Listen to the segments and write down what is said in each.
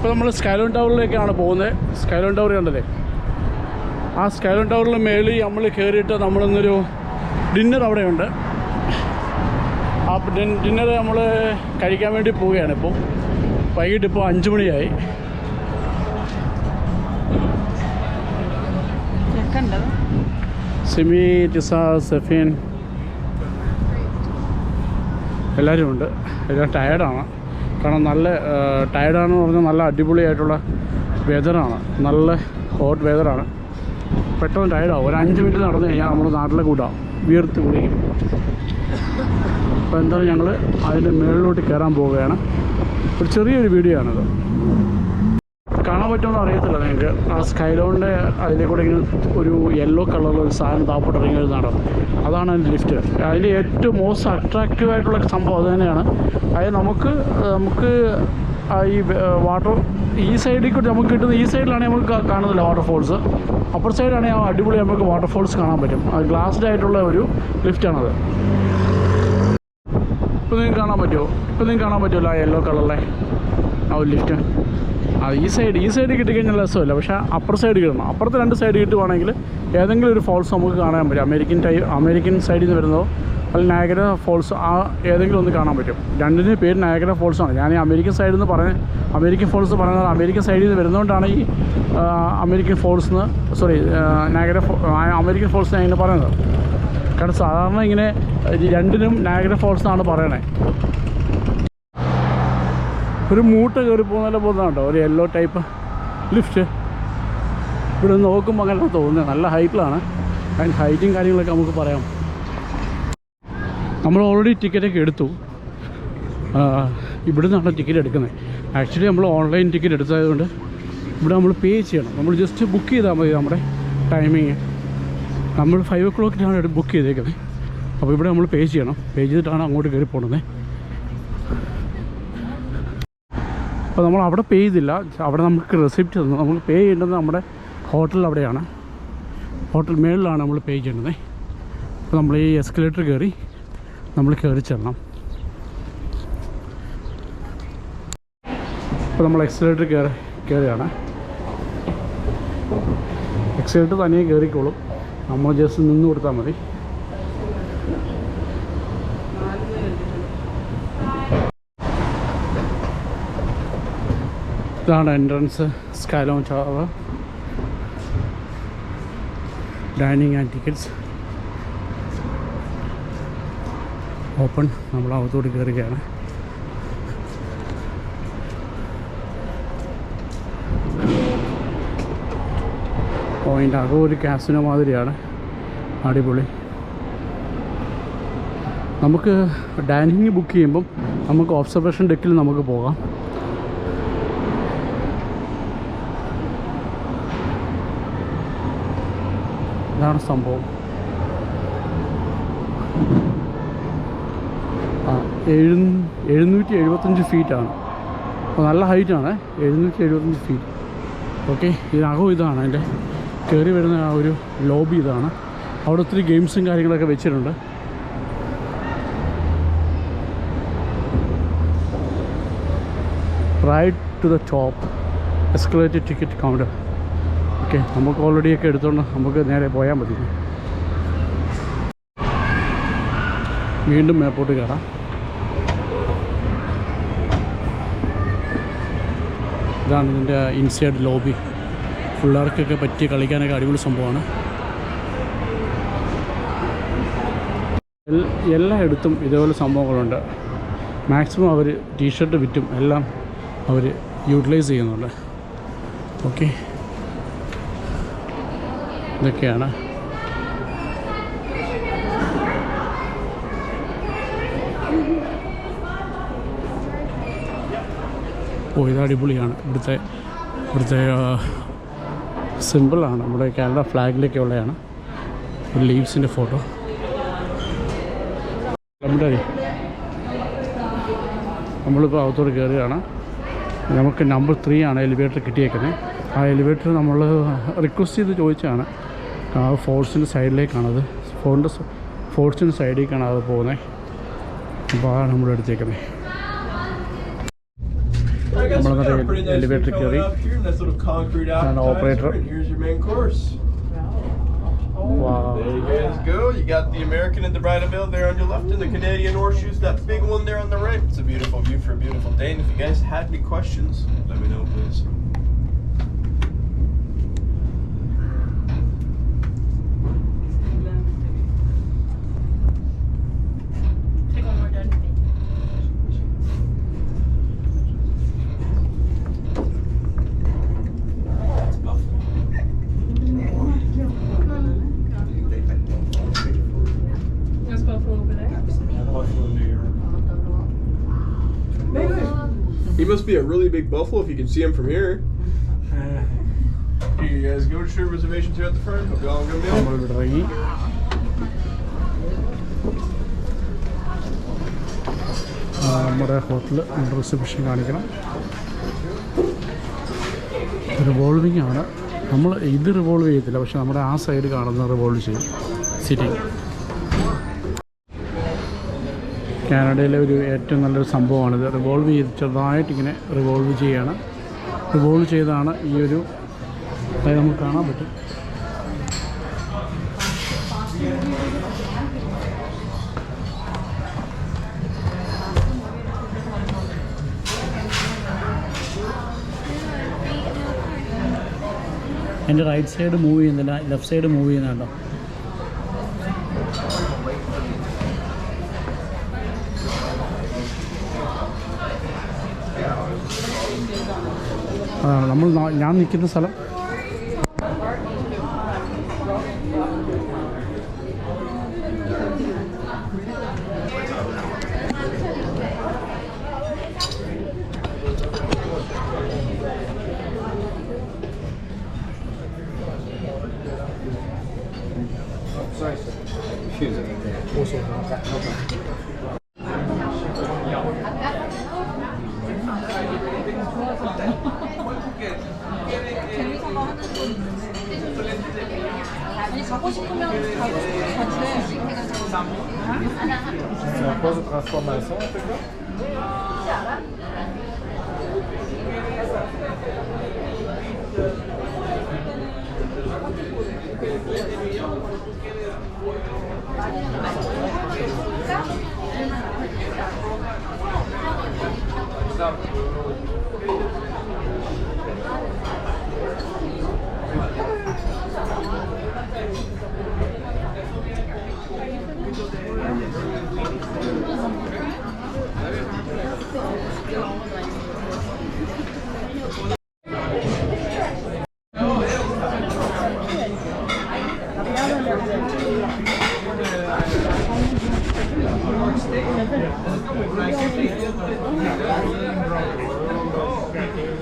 ഇപ്പോൾ നമ്മൾ സ്കൈലോൺ ടവറിലേക്കാണ് പോകുന്നത്. സ്കൈലോൺ ടവർ കണ്ടല്ലേ, ആ സ്കൈലോൺ ടവറിൽ മേളിൽ നമ്മൾ കയറിയിട്ട് നമ്മളിന്നൊരു ഡിന്നർ അവിടെയുണ്ട്. ആ ഡിന്നർ നമ്മൾ കഴിക്കാൻ വേണ്ടി പോവുകയാണ്. ഇപ്പോൾ വൈകിട്ട് ഇപ്പോൾ 5 മണിയായി. സിമി, ടിസ, സെഫീൻ എല്ലാവരും ഉണ്ട്. എല്ലാം ടയേർഡാണ്. കാരണം നല്ല ടയേർഡാണെന്ന് പറഞ്ഞാൽ നല്ല അടിപൊളിയായിട്ടുള്ള വെതറാണ്, നല്ല ഹോട്ട് വെതറാണ്. പെട്ടെന്ന് ടയേർഡാവും. ഒരു 5 മിനിറ്റ് നടന്നു കഴിഞ്ഞാൽ നമ്മുടെ നാട്ടിലെ കൂട്ടാവും, വീർത്ത് കുടിക്കും. അപ്പോൾ എന്തായാലും ഞങ്ങൾ അതിൻ്റെ മുകളിലോട്ട് കയറാൻ പോവുകയാണ്. ഒരു ചെറിയൊരു വീഡിയോ ആണത്. കാണാൻ പറ്റുമെന്ന് അറിയത്തില്ല നിങ്ങൾക്ക്. ആ സ്കൈലോണിൻ്റെ അതിലേക്കൂടെ ഇങ്ങനെ ഒരു യെല്ലോ കളറിൽ ഒരു സാധനം താപ്പോട്ട് ഇറങ്ങി വരുന്നതാണ്. അതാണ് അതിൻ്റെ ലിഫ്റ്റ്. അതിൻ്റെ ഏറ്റവും മോസ്റ്റ് അട്രാക്റ്റീവ് ആയിട്ടുള്ള സംഭവം അത് തന്നെയാണ്. അതായത് നമുക്ക് ഈ വാട്ടർ ഈ സൈഡിൽ കൂടി നമുക്ക് കിട്ടുന്ന ഈ സൈഡിലാണെങ്കിൽ നമുക്ക് കാണുന്നില്ല വാട്ടർഫോൾസ്. അപ്പർ സൈഡാണെങ്കിൽ അടിപൊളി നമുക്ക് വാട്ടർഫോൾസ് കാണാൻ പറ്റും. അത് ഗ്ലാസ്ഡ് ആയിട്ടുള്ള ഒരു ലിഫ്റ്റാണത്. ഇപ്പോൾ നിങ്ങൾക്ക് കാണാൻ പറ്റുമല്ലോ ആ യെല്ലോ കളറിലെ ആ ഒരു ലിഫ്റ്റ്. ഈ സൈഡ് കിട്ടിക്കഴിഞ്ഞാൽ രസമില്ല, പക്ഷേ അപ്പർ സൈഡ് കിട്ടണം. അപ്പുറത്തെ 2 സൈഡ് കിട്ടുവാണെങ്കിൽ ഏതെങ്കിലും ഒരു ഫോൾസ് നമുക്ക് കാണാൻ പറ്റും. അമേരിക്കൻ സൈഡിൽ നിന്ന് വരുന്നതോ അല്ലെങ്കിൽ നയാഗര ഫോൾസ്, ആ ഏതെങ്കിലും ഒന്ന് കാണാൻ പറ്റും. രണ്ടിൻ്റെ പേര് നയാഗര ഫോൾസാണ്. ഞാൻ ഈ അമേരിക്കൻ സൈഡിൽ നിന്ന് അമേരിക്കൻ ഫോൾസ് പറയുന്നത് അമേരിക്കൻ സൈഡിൽ നിന്ന് വരുന്നതുകൊണ്ടാണ് ഈ അമേരിക്കൻ ഫോൾസ് ഞാൻ ഇങ്ങനെ പറയുന്നത്. കാരണം സാധാരണ ഇങ്ങനെ രണ്ടിനും നയാഗര ഫോൾസ് എന്നാണ് പറയണേ. ഒരു മൂട്ട കയറി പോകുന്നതുണ്ടോ, ഒരു യെല്ലോ ടൈപ്പ് ലിഫ്റ്റ്. ഇവിടെ നോക്കുമ്പോൾ അങ്ങനെ തോന്നുന്നത്. നല്ല ഹൈറ്റിലാണ്. അതിൻ്റെ ഹൈറ്റും കാര്യങ്ങളൊക്കെ നമുക്ക് പറയാം. നമ്മൾ ഓൾറെഡി ടിക്കറ്റൊക്കെ എടുത്തു. ഇവിടെ നിന്നാണ് ടിക്കറ്റ് എടുക്കുന്നത്. ആക്ച്വലി നമ്മൾ ഓൺലൈൻ ടിക്കറ്റ് എടുത്തതുകൊണ്ട് ഇവിടെ നമ്മൾ പേ ചെയ്യണം. നമ്മൾ ജസ്റ്റ് ബുക്ക് ചെയ്താൽ മതി നമ്മുടെ ടൈമിങ്. നമ്മൾ 5 o'clock ബുക്ക് ചെയ്തേക്കുന്നത്. അപ്പോൾ ഇവിടെ നമ്മൾ പേ ചെയ്യണം. പേ ചെയ്തിട്ടാണ് അങ്ങോട്ട് കയറി പോകുന്നത്. അപ്പോൾ നമ്മൾ അവിടെ പേ ചെയ്തില്ല. അവിടെ നമുക്ക് റെസിപ്റ്റ് തന്നു. നമ്മൾ പേ ചെയ്യേണ്ടത് നമ്മുടെ ഹോട്ടൽ അവിടെയാണ്. ഹോട്ടൽ മേളിലാണ് നമ്മൾ പേ ചെയ്യേണ്ടത്. അപ്പോൾ നമ്മൾ ഈ എസ്കലേറ്റർ കയറി ചെല്ലണം. ഇപ്പോൾ നമ്മൾ എക്സലേറ്റർ കയറിയാണ്. എക്സലേറ്റർ തനിയെ കയറിക്കോളും. നമ്മൾ ജസ്റ്റ് നിന്ന് കൊടുത്താൽ മതി. ഇതാണ് entrance. Skylon tower. Dining and tickets open. നമ്മൾ അകത്തോട്ട് കയറുകയാണ്. അതിൻ്റെ അകം ഒരു കാസിനോ മാതിരിയാണ്. അടിപൊളി. നമുക്ക് ഡൈനിങ് ബുക്ക് ചെയ്യുമ്പം നമുക്ക് ഒബ്സർവേഷൻ ഡെക്കിൽ നമുക്ക് പോകാം. ഇതാണ് സംഭവം. 775 ഫീറ്റാണ്. അപ്പോൾ നല്ല ഹൈറ്റാണ്. 775 ഫീറ്റ്. ഓക്കെ, ഇതിനകം ഇതാണ് അതിൻ്റെ കയറി വരുന്ന ആ ഒരു ലോബി. ഇതാണ്. അവിടെ ഒത്തിരി ഗെയിംസും കാര്യങ്ങളൊക്കെ വെച്ചിട്ടുണ്ട്. Right to the top escalated ticket counter. Okay, നമുക്ക് ഓൾറെഡിയൊക്കെ എടുത്തുകൊണ്ട് നമുക്ക് നേരെ പോയാൽ മതി. വീണ്ടും മേപ്പോട്ട് കയറാം. ഇതാണ് ഇതിൻ്റെ ഇൻസൈഡ് ലോബി. പിള്ളേർക്കൊക്കെ പറ്റി കളിക്കാനൊക്കെ അടിപൊളി സംഭവമാണ്. എല്ലായിടത്തും ഇതേപോലെ സംഭവങ്ങളുണ്ട്. മാക്സിമം അവർ ടീഷർട്ട് വിറ്റും എല്ലാം അവർ യൂട്ടിലൈസ് ചെയ്യുന്നുണ്ട്. ഓക്കെ, ഇതൊക്കെയാണ്. ഇത് അടിപൊളിയാണ്. ഇവിടുത്തെ സിമ്പിളാണ്. നമ്മുടെ കാനഡ ഫ്ലാഗിലൊക്കെ ഉള്ളതാണ്. ഒരു ലീവ്സിൻ്റെ ഫോട്ടോ. നമ്മളിപ്പോൾ അകത്തോട്ട് കയറുകയാണ്. നമുക്ക് നമ്പർ 3 ആണ് എലിവേറ്റർ കിട്ടിയേക്കുന്നത്. ആ എലിവേറ്റർ നമ്മൾ റിക്വസ്റ്റ് ചെയ്ത് ചോദിച്ചാണ്. ആ ഫോഴ്സിൻ്റെ സൈഡിലേക്കാണത്. ഫോഴ്സിൻ്റെ സൈഡിലേക്കാണ് അത് പോകുന്നത്. അപ്പോൾ അതാണ് നമ്മൾ എടുത്തേക്കുന്നത്. നമ്മൾ എലിവേറ്റർ കയറി operator. Wow. There you guys go. You got the American and the Bridal there on your left, and the Canadian horseshoes, that big one there on the right. It's a beautiful view for a beautiful day. And if you guys had any questions, let me know, please. He must be a really big buffalo if you can see him from here. Here you guys go. To your reservations here at the front. Hope you all have a good meal. നമ്മളിവിടെ ഇറങ്ങി. നമ്മുടെ hotel reception കാണിക്കണം. Revolving ആണ്. നമ്മൾ ഇത് revolve ചെയ്യത്തില്ല, പക്ഷെ നമ്മുടെ ആ സൈഡ് കാണുന്ന റിവോൾവ് ചെയ്യും. സിറ്റിംഗ് കാനഡയിലെ ഒരു ഏറ്റവും നല്ലൊരു സംഭവമാണിത്. റിവോൾവ് ചെയ്ത് ചെറുതായിട്ടിങ്ങനെ റിവോൾവ് ചെയ്യുകയാണ്. റിവോൾവ് ചെയ്താണ് ഈ ഒരു നമുക്ക് കാണാൻ പറ്റും. എൻ്റെ റൈറ്റ് സൈഡ് മൂവ് ചെയ്യുന്നില്ല, ലെഫ്റ്റ് സൈഡ് മൂവ് ചെയ്യുന്നുണ്ടോ? അതാണ് ഞാൻ നിൽക്കുന്ന സ്ഥലം. 가고 싶으면 가고 Pose de transformation, Thank you.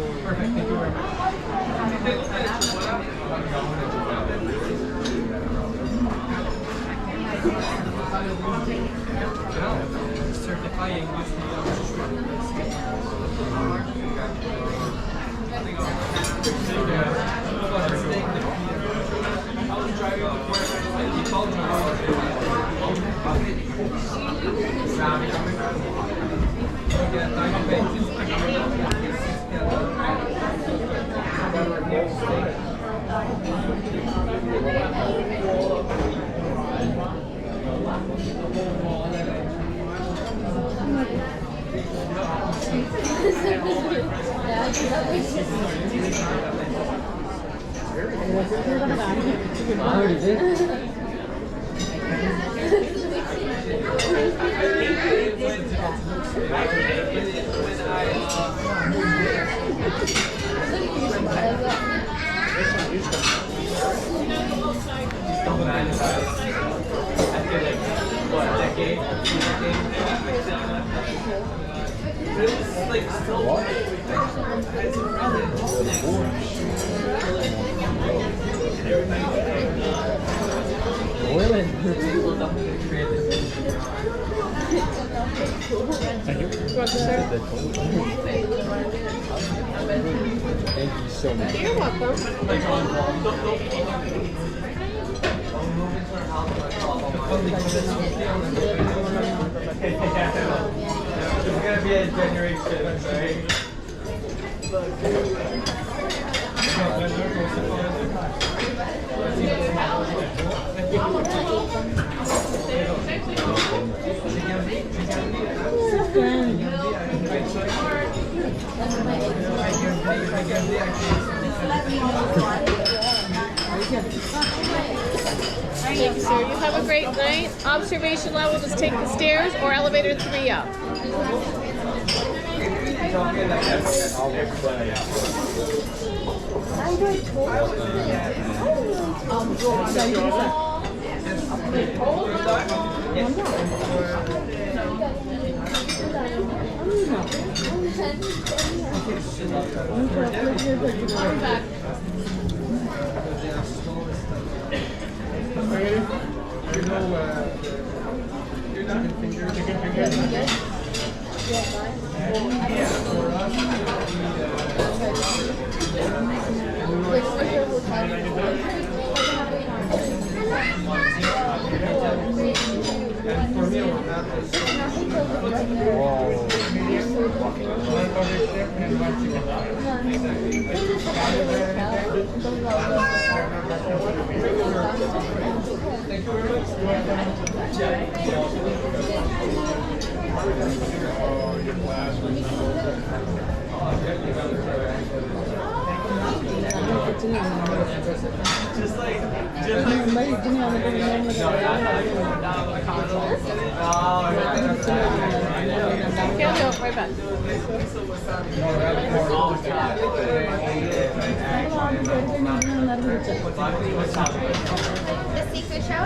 Thank you so much. You're welcome. It's gonna be a generation, right? Thank you, sir. You have a great night. Observation level, just take the stairs or elevator 3 up. Right back. The seafood show?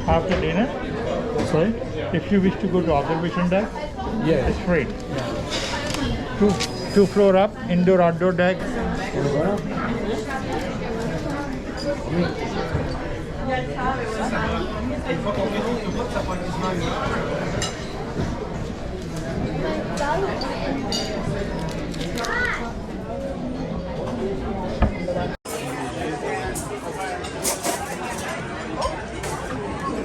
After dinner, Sorry? if you wish to go to observation deck, Yeah. it's free. Two floor up, indoor outdoor deck.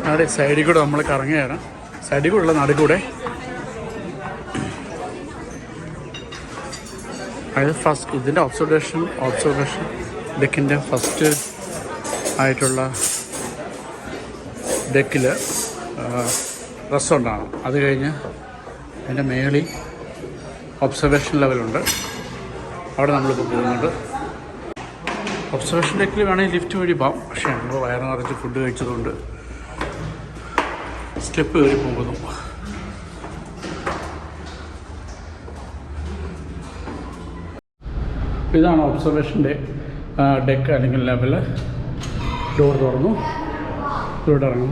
അവിടെ സൈഡിൽ കൂടെ നമ്മൾ കറങ്ങുകയാണ്. സൈഡിൽ കൂടെ ഉള്ള നടുക്കൂടെ അതായത് first ഇതിൻ്റെ observation ഡെക്കിൻ്റെ first ആയിട്ടുള്ള ഡെക്കിൽ റെസ്റ്റോറൻ്റാണ്. അത് കഴിഞ്ഞ് അതിൻ്റെ മേളിൽ ഒബ്സർവേഷൻ ലെവലുണ്ട്. അവിടെ നമ്മളിപ്പോൾ പോകുന്നുണ്ട്. ഒബ്സർവേഷൻ ഡെക്കിൽ വേണമെങ്കിൽ ലിഫ്റ്റ് വഴി പോകാം. പക്ഷേ നമ്മൾ വയറ് നിറച്ച് ഫുഡ് കഴിച്ചതുകൊണ്ട് സ്റ്റെപ്പ് കയറി പോകുന്നു. ഇതാണ് ഒബ്സർവേഷൻ്റെ ഡെക്ക് അല്ലെങ്കിൽ ലെവല്. ഡോർ തുറന്നു. ഇതിലോട്ട് ഇറങ്ങും.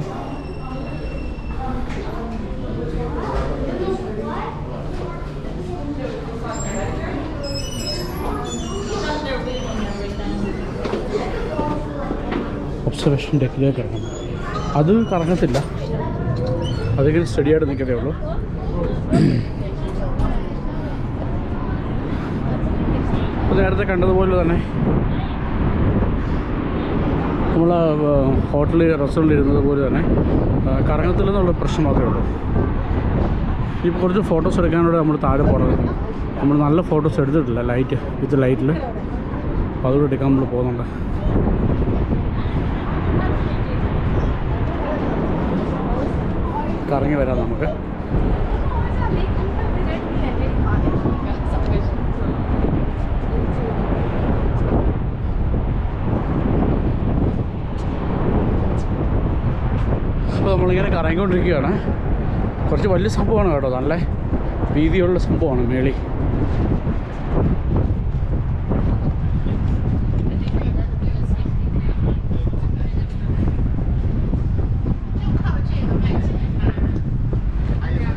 ഒബ്സർവേഷൻ ഡെക്കിലേക്ക് ഇറങ്ങും. അത് കറങ്ങത്തില്ല, അതിങ്ങനെ സ്റ്റഡിയായിട്ട് നിൽക്കത്തേ ഉള്ളൂ. നേരത്തെ കണ്ടതുപോലെ തന്നെ നമ്മൾ ഹോട്ടലിൽ റെസ്റ്റോറൻറ്റിൽ ഇരുന്നത് പോലെ തന്നെ കറങ്ങത്തില്ലെന്നുള്ള പ്രശ്നം മാത്രമേ ഉള്ളൂ. ഇപ്പോൾ കുറച്ച് ഫോട്ടോസ് എടുക്കാനോടെ നമ്മൾ താഴെ പോണത്. നമ്മൾ നല്ല ഫോട്ടോസ് എടുത്തിട്ടില്ല വിത്ത് ലൈറ്റിൽ, അപ്പോൾ അതുകൂടെ എടുക്കാൻ നമ്മൾ പോകുന്നുണ്ട്. കറങ്ങി വരാം നമുക്ക്. അപ്പോൾ നമ്മളിങ്ങനെ കറങ്ങിക്കൊണ്ടിരിക്കുകയാണ്. കുറച്ച് വലിയ സംഭവമാണ് കേട്ടോ, നല്ല വീതിയുള്ള സംഭവമാണ് മേളി.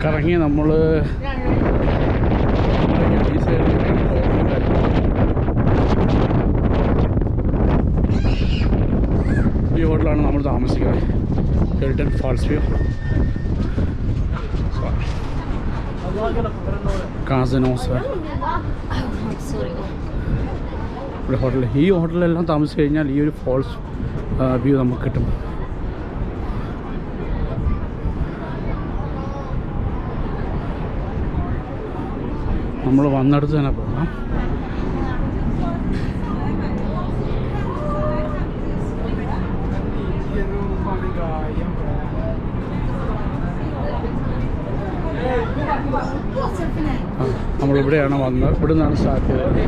കറങ്ങി നമ്മൾ ഈ ഹോട്ടലാണ് നമ്മൾ താമസിക്കുന്നത്, ഹിൽട്ടൺ ഫാൾസ് വ്യൂ കാസിനോസ്. ഇവിടെ ഈ ഹോട്ടലിലെല്ലാം താമസിച്ച് കഴിഞ്ഞാൽ ഈ ഒരു ഫാൾസ് വ്യൂ നമുക്ക് കിട്ടും. നമ്മൾ വന്നിടത്ത് തന്നെ പോകാം. നമ്മളിവിടെയാണ് വന്നത്, ഇവിടെ നിന്നാണ് സ്റ്റാർട്ട് ചെയ്തത്.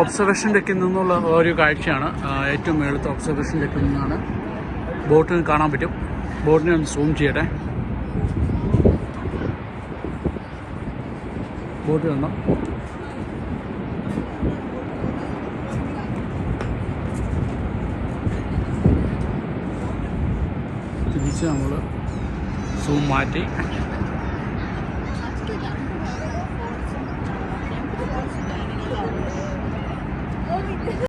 ഒബ്സർവേഷൻ ഡെക്കിൽ നിന്നുള്ള ഒരു കാഴ്ചയാണ്. ഏറ്റവും മേളത്തെ ഒബ്സർവേഷൻ ഡെക്കിൽ നിന്നാണ് ബോട്ടിന് കാണാൻ പറ്റും. ബോട്ടിനെ ഒന്ന് സൂം ചെയ്യട്ടെ. ബോട്ട് കണ്ടോ? തിരിച്ച് നമ്മൾ സൂം മാറ്റി